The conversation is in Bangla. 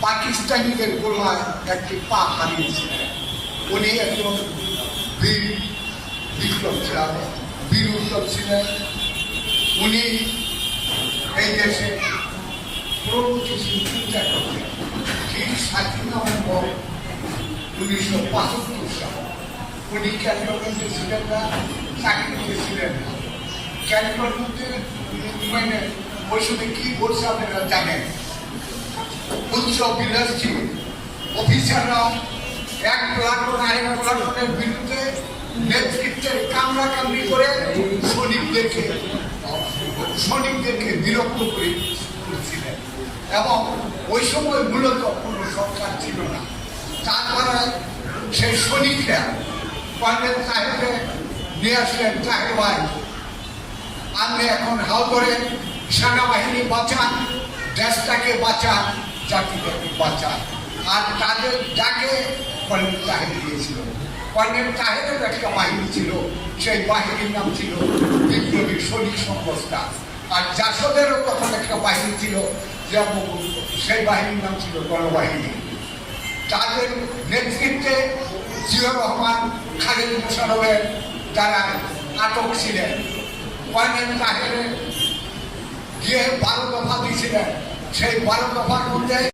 পাকিস্তানিদের গোলায় একটি পা হারিয়েছিলেন। উনি একজন বীর বিপ্লব ছিলেন, বীর উত্তম ছিলেন। উনি এই দেশে প্রগতিশীল চিন্তা করতেন। ঠিক 7 নভেম্বর 1975 সালে উনি ক্যান্টনমেন্টে ছিলেন না, চাকরিতে ছিলেন না। ক্যান্টনমেন্টে মানে ওই সময় কি করছে আপনারা জানেন। উচ্চ বিলাসী অফিসাররা 1 প্লাটুন আরেক প্লাটুনের বিরুদ্ধে নেতৃত্বের কামড়াকামড়ি করে সৈনিকদেরকে বিরক্ত করেছিলেন। এবং ওই সময় মূলত কোনো সরকার ছিল না। তারপরে সেই সৈনিকরা কর্নেল সাহেবকে নিয়ে আসলেন, তাহের ভাই আপনি এখন হাল করেন, সেনাবাহিনী বাঁচান, দেশটাকে বাঁচান, জাতিটাকে বাঁচান। আর তাদের যাকে কর্নেল তাহের দিয়েছিল, কর্নেল তাহেরের একটা বাহিনী ছিল, সেই বাহিনীর নাম ছিল বিপ্লবী সৈনিক সংস্থা। আর জাসদেরও তখন একটা বাহিনী ছিল, সেই বাহিনীর নাম ছিল গণবাহিনী। তাদের নেতৃত্বে জিয়াউর রহমান, খালিদ মোশাররফের যারা আটক ছিলেন, কর্নেল তাহেরের গিয়ে 12 দফা দিয়েছিলেন। সেই 12 দফার মধ্যে